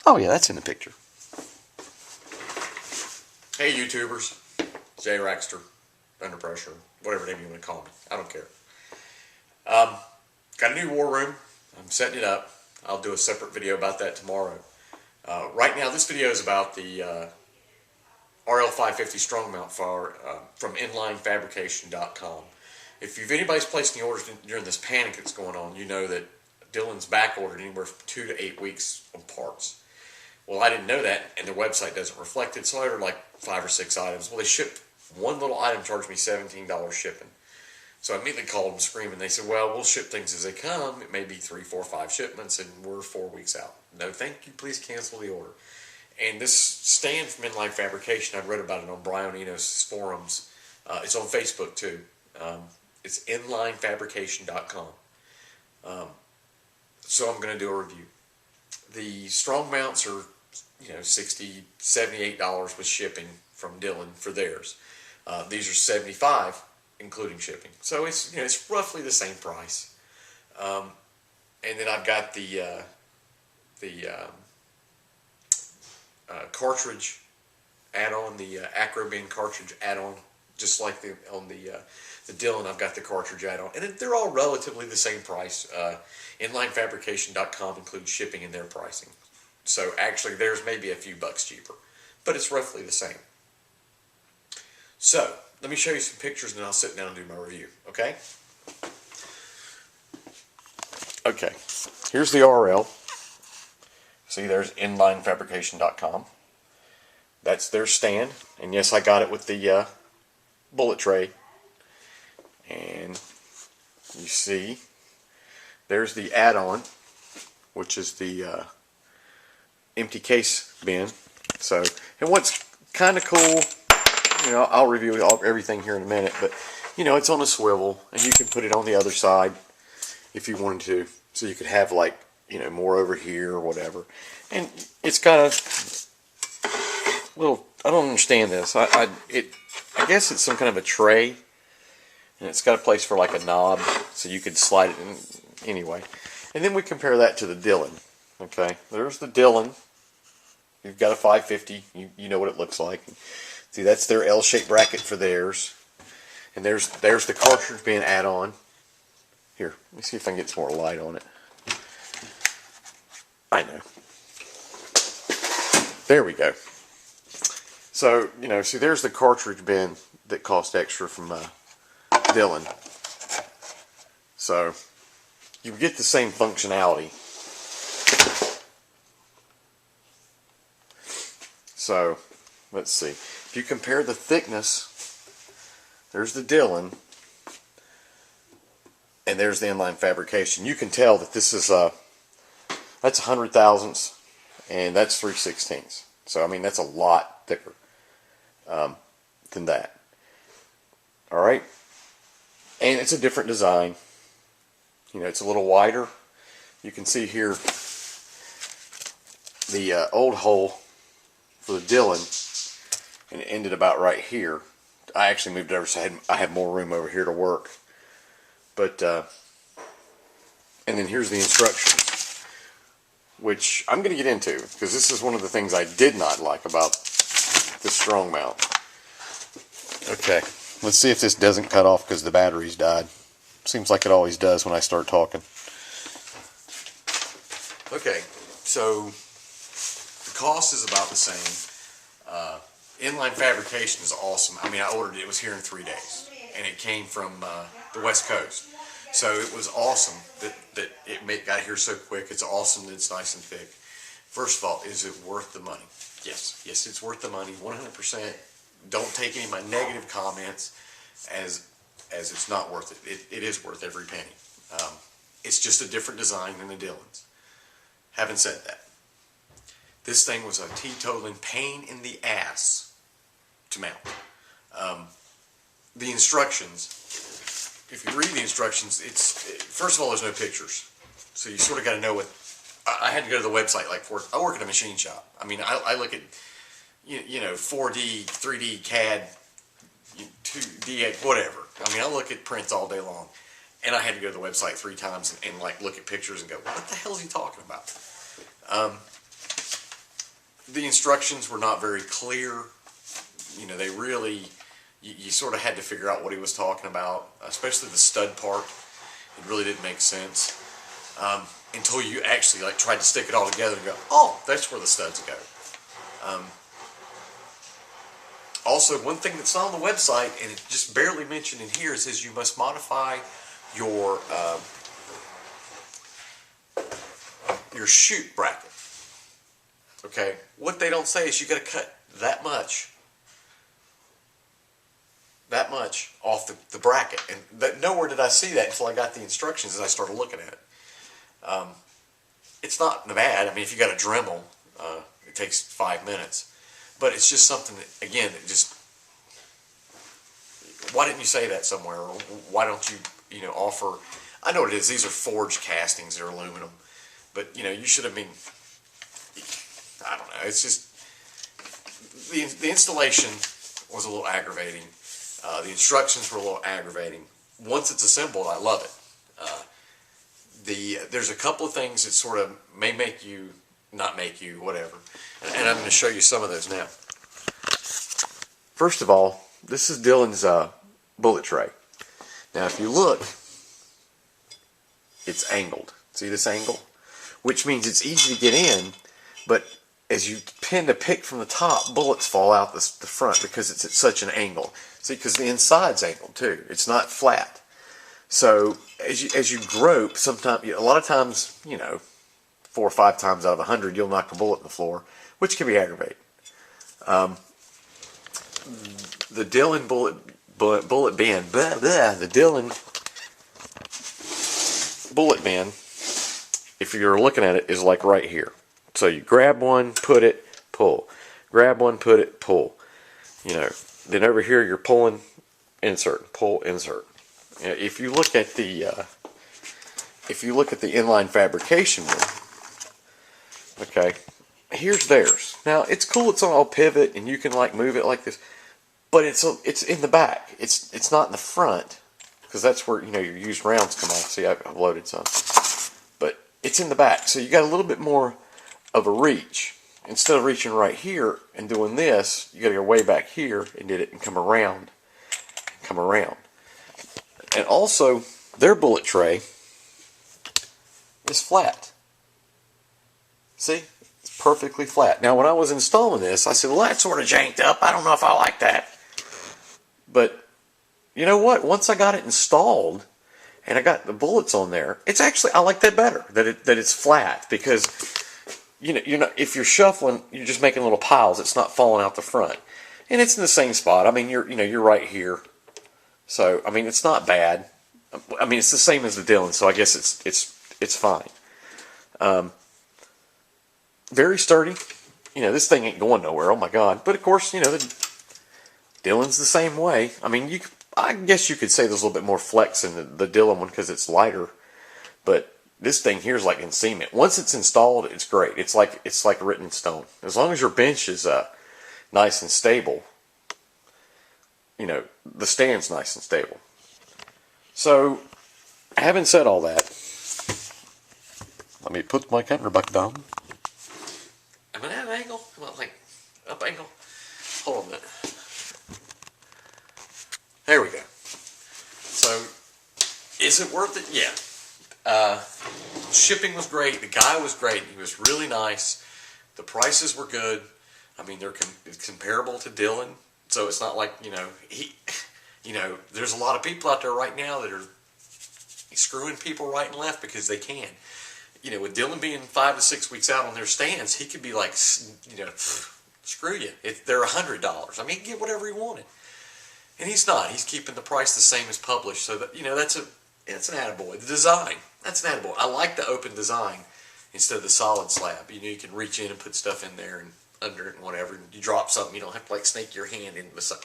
Oh yeah, that's in the picture. Hey YouTubers, Jay Rackster, Under Pressure, whatever name you want to call me. I don't care. Got a new war room. I'm setting it up. I'll do a separate video about that tomorrow. Right now, this video is about the RL550 strong mount from inlinefabrication.com. If anybody's placed any orders during this panic that's going on, you know that Dillon's back ordered anywhere from 2 to 8 weeks on parts. Well, I didn't know that, and the website doesn't reflect it, so I ordered like 5 or 6 items. Well, they shipped one little item, charged me $17 shipping. So I immediately called them screaming. They said, well, we'll ship things as they come. It may be 3, 4, 5 shipments, and we're 4 weeks out. No, thank you. Please cancel the order. And this stand from Inline Fabrication, I've read about it on Brian Enos' forums. It's on Facebook, too. It's inlinefabrication.com. So I'm going to do a review. The strong mounts are, $60, $78 with shipping from Dillon for theirs. These are $75, including shipping. So it's it's roughly the same price. And then I've got the cartridge add-on, the Acrobin cartridge add-on, just like on the Dillon. I've got the cartridge add-on, and they're all relatively the same price. Inlinefabrication.com includes shipping in their pricing, so actually theirs may be a few bucks cheaper, but it's roughly the same. So let me show you some pictures, and then I'll sit down and do my review. Okay. Okay. Here's the RL. See, there's inlinefabrication.com. That's their stand. And yes, I got it with the bullet tray. And you see, there's the add-on, which is the empty case bin. So, and what's kind of cool, I'll review everything here in a minute, but, it's on a swivel, and you can put it on the other side if you wanted to. So you could have, like, more over here or whatever. And it's kind of little, I don't understand this. I guess it's some kind of a tray, and it's got a place for like a knob, so you could slide it in anyway. And then we compare that to the Dillon. Okay, there's the Dillon. You've got a 550. You know what it looks like. See, that's their L-shaped bracket for theirs. And there's the cartridge bin add-on. Here, let me see if I can get some more light on it. I know. There we go. So, see, there's the cartridge bin that cost extra from Dillon. So, you get the same functionality. So, let's see. If you compare the thickness, there's the Dillon, and there's the Inline Fabrication. You can tell that this is that's 100 thousandths, and that's 3/16. So, I mean, that's a lot thicker than that. All right? And it's a different design. It's a little wider. You can see here the old hole for the Dillon, and it ended about right here. I actually moved it over so I have more room over here to work. But, and then here's the instructions, which I'm going to get into, because this is one of the things I did not like about this strong mount. Okay, let's see if this doesn't cut off because the battery's died. Seems like it always does when I start talking. Okay, so the cost is about the same. Inline Fabrication is awesome. I mean, I ordered it. It was here in 3 days, and it came from the West Coast. So it was awesome that it got here so quick. It's awesome that it's nice and thick. First of all, is it worth the money? Yes, it's worth the money, 100%. Don't take any of my negative comments as it's not worth it. It is worth every penny. It's just a different design than the Dillons. Having said that, this thing was a teetotaling pain in the ass to mount. The instructions, if you read the instructions, first of all, there's no pictures. So you sort of got to know what, I had to go to the website, I work at a machine shop. I mean, I look at, 4D, 3D, CAD, 2D, whatever. I mean, I look at prints all day long. And I had to go to the website 3 times and look at pictures and go, what the hell is he talking about? the instructions were not very clear. You know, they really, you sort of had to figure out what he was talking about, especially the stud part. It really didn't make sense until you actually like tried to stick it all together and go, oh, that's where the studs go. Also, one thing that's not on the website, and it's just barely mentioned in here, it says you must modify your chute bracket. Okay, what they don't say is you got to cut that much off the bracket, and nowhere did I see that until I got the instructions and I started looking at it. It's not bad. I mean, if you got a Dremel, it takes 5 minutes, but it's just something that, again, that just, why didn't you say that somewhere? Or why don't you, offer? I know what it is. These are forged castings. They're aluminum, but you should have been. I don't know. It's just the installation was a little aggravating. The instructions were a little aggravating. Once it's assembled, I love it. There's a couple of things that sort of may make you, not make you, whatever. And I'm going to show you some of those now. First of all, this is Dylan's bullet tray. Now, if you look, it's angled. See this angle? Which means it's easy to get in, but as you tend to pick from the top, bullets fall out the front because it's at such an angle. See, because the inside's angled too. It's not flat. So as you grope, sometimes, a lot of times, 4 or 5 times out of 100, you'll knock a bullet in the floor, which can be aggravating. The Dillon bullet bend, the Dillon bullet bend, if you're looking at it, is like right here. So you grab one, put it, pull. Grab one, put it, pull. Then over here you're pulling, insert, pull, insert. If you look at the inline fabrication one, okay, here's theirs. Now it's cool. It's on all pivot, and you can like move it like this, but it's in the back. It's not in the front, because that's where your used rounds come off. See, I've loaded some, but it's in the back, so you got a little bit more of a reach. Instead of reaching right here and doing this, you got to go way back here and did it and come around. And also, their bullet tray is flat. See? It's perfectly flat. Now, when I was installing this, I said, well, that's sort of janked up. I don't know if I like that. But, you know what? Once I got it installed, and I got the bullets on there, it's actually, I like that better, that it's flat, because if you're shuffling, you're just making little piles. It's not falling out the front, and it's in the same spot. I mean, you're right here, so I mean, it's not bad. I mean, it's the same as the Dillon, so I guess it's fine. Very sturdy. This thing ain't going nowhere. Oh my God! But of course, the Dillon's the same way. I mean, I guess you could say there's a little bit more flex in the Dillon one because it's lighter, but this thing here is like in cement. Once it's installed, it's great. It's like written in stone. As long as your bench is nice and stable, the stand's nice and stable. So, having said all that, let me put my camera back down. Am I at an angle? Am I like up angle? Hold on a minute. There we go. So, is it worth it? Yeah. Shipping was great. The guy was great. He was really nice. The prices were good. I mean, they're comparable to Dillon. So it's not like, there's a lot of people out there right now that are screwing people right and left because they can. With Dillon being 5 to 6 weeks out on their stands, he could be like, screw you. They're $100. I mean, he can get whatever he wanted. And he's not. He's keeping the price the same as published. So that, that's an attaboy. The design, that's an attaboy. I like the open design instead of the solid slab. You can reach in and put stuff in there and under it and whatever. And you drop something, you don't have to like snake your hand in beside.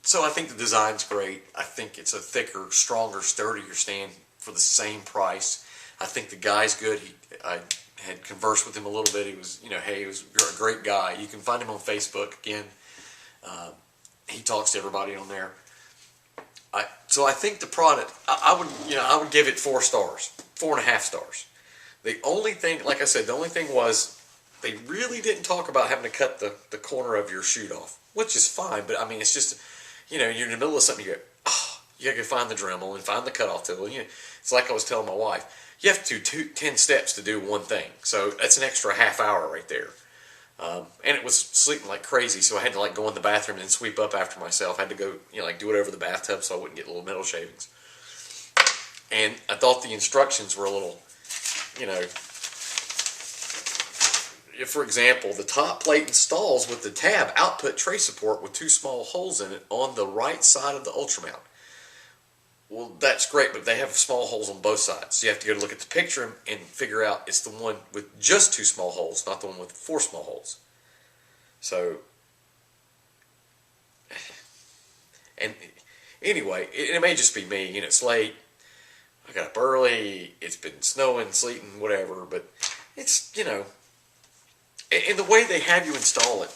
So I think the design's great. I think it's a thicker, stronger, sturdier stand for the same price. I think the guy's good. I had conversed with him a little bit. He was, he was a great guy. You can find him on Facebook again. He talks to everybody on there. So I think the product, I would give it 4 stars, 4.5 stars. The only thing, like I said, the only thing was they really didn't talk about having to cut the corner of your chute off, which is fine. But I mean, it's just, you know, you're in the middle of something, you go, oh, you gotta go find the Dremel and find the cutoff tool. You know, it's like I was telling my wife, you have to do 10 steps to do one thing. So that's an extra half hour right there. And it was sleeping like crazy, so I had to like go in the bathroom and sweep up after myself. I had to go, you know, like do it over the bathtub so I wouldn't get little metal shavings. And I thought the instructions were a little, you know, if, for example, the top plate installs with the tab output tray support with 2 small holes in it on the right side of the ultramount. Well, that's great, but they have small holes on both sides. So you have to go look at the picture and figure out it's the one with just 2 small holes, not the one with 4 small holes. So, and anyway, it may just be me, you know, it's late. I got up early, it's been snowing, sleeting, whatever, but it's, you know, and the way they have you install it,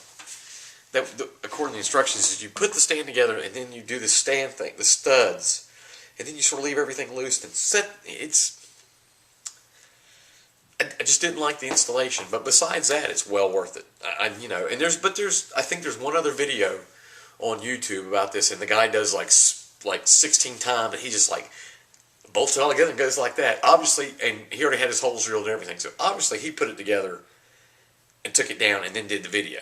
according to the instructions, is you put the stand together and then you do the stand thing, the studs, and then you sort of leave everything loose and set. I just didn't like the installation, but besides that, it's well worth it. You know, and I think there's one other video on YouTube about this, and the guy does like 16 times, and he just like bolts it all together and goes like that. Obviously, and he already had his holes drilled and everything, so obviously he put it together and took it down and then did the video.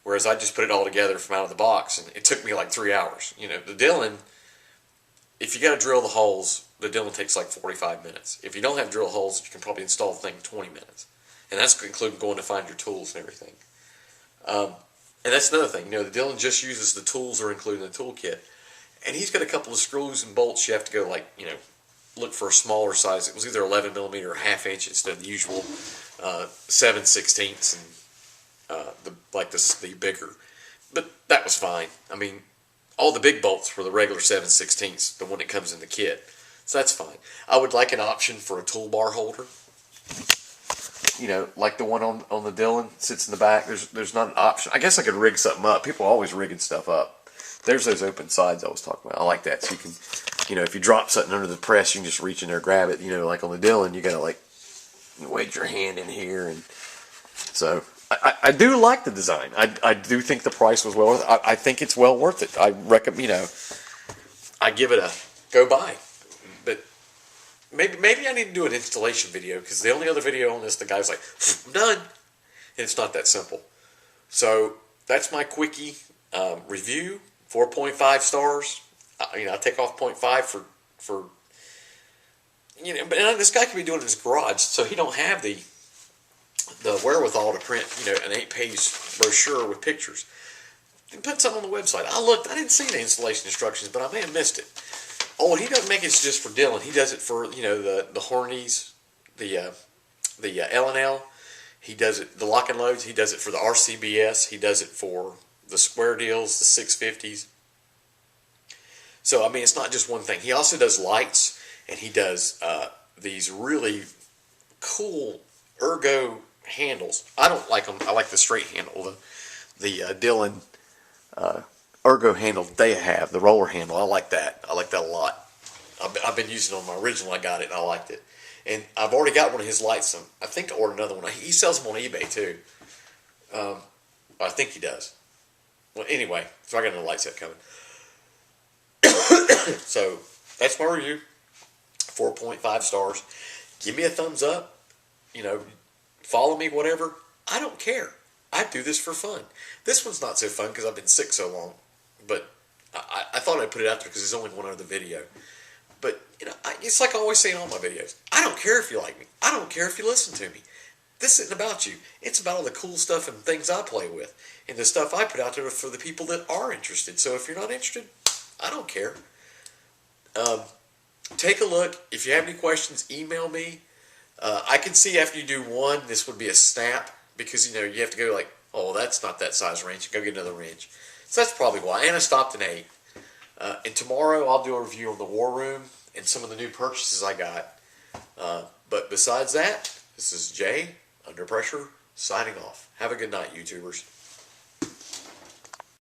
Whereas I just put it all together from out of the box, and it took me like 3 hours. You know, the Dillon, if you got to drill the holes, the Dillon takes like 45 minutes. If you don't have drill holes, you can probably install the thing in 20 minutes. And that's including going to find your tools and everything. And that's another thing. You know, the Dillon just uses the tools that are included in the toolkit. And he's got a couple of screws and bolts you have to go, like, you know, look for a smaller size. It was either 11 millimeter or ½ inch instead of the usual 7/16 and the bigger. But that was fine. I mean, all the big bolts were the regular 7/16, the one that comes in the kit. So that's fine. I would like an option for a toolbar holder. You know, like the one on the Dillon sits in the back. There's not an option. I guess I could rig something up. People are always rigging stuff up. There's those open sides I was talking about. I like that. So you can, you know, if you drop something under the press, you can just reach in there and grab it. You know, like on the Dillon, you gotta like wedge your hand in here, and so I do like the design. I do think the price was well worth it. I think it's well worth it. I recommend, you know, I give it a go buy. But maybe I need to do an installation video, because the only other video on this, the guy's like, I'm done. And it's not that simple. So that's my quickie review. 4.5 stars. You know, I take off 0.5 for you know, but this guy could be doing it in his garage, so he don't have the wherewithal to print, you know, an 8-page brochure with pictures. You put something on the website. I looked. I didn't see the installation instructions, but I may have missed it. Oh, and he doesn't make it just for Dillon. He does it for, you know, the Hornies, the L&L. He does it, the lock and loads. He does it for the RCBS. He does it for the square deals, the 650s. So, I mean, it's not just one thing. He also does lights, and he does these really cool ergo handles. I don't like them. I like the straight handle, the Dillon ergo handle they have, the roller handle. I like that. I like that a lot. I've been using it on my original. I got it, and I liked it. And I've already got one of his lights. I think I ordered another one. He sells them on eBay too. I think he does. Well, anyway, so I got another light set coming. So that's my review. 4.5 stars. Give me a thumbs up. You know, follow me, whatever. I don't care. I do this for fun. This one's not so fun because I've been sick so long. But I thought I'd put it out there because there's only one other video. But, you know, it's like I always say in all my videos. I don't care if you like me. I don't care if you listen to me. This isn't about you. It's about all the cool stuff and things I play with. And the stuff I put out there for the people that are interested. So if you're not interested, I don't care. Take a look. If you have any questions, email me. I can see after you do one, this would be a snap. Because, you know, you have to go like, oh, that's not that size wrench. Go get another wrench. So that's probably why. And I stopped an 8. And tomorrow I'll do a review on the War Room and some of the new purchases I got. But besides that, this is Jay, Under Pressure, signing off. Have a good night, YouTubers.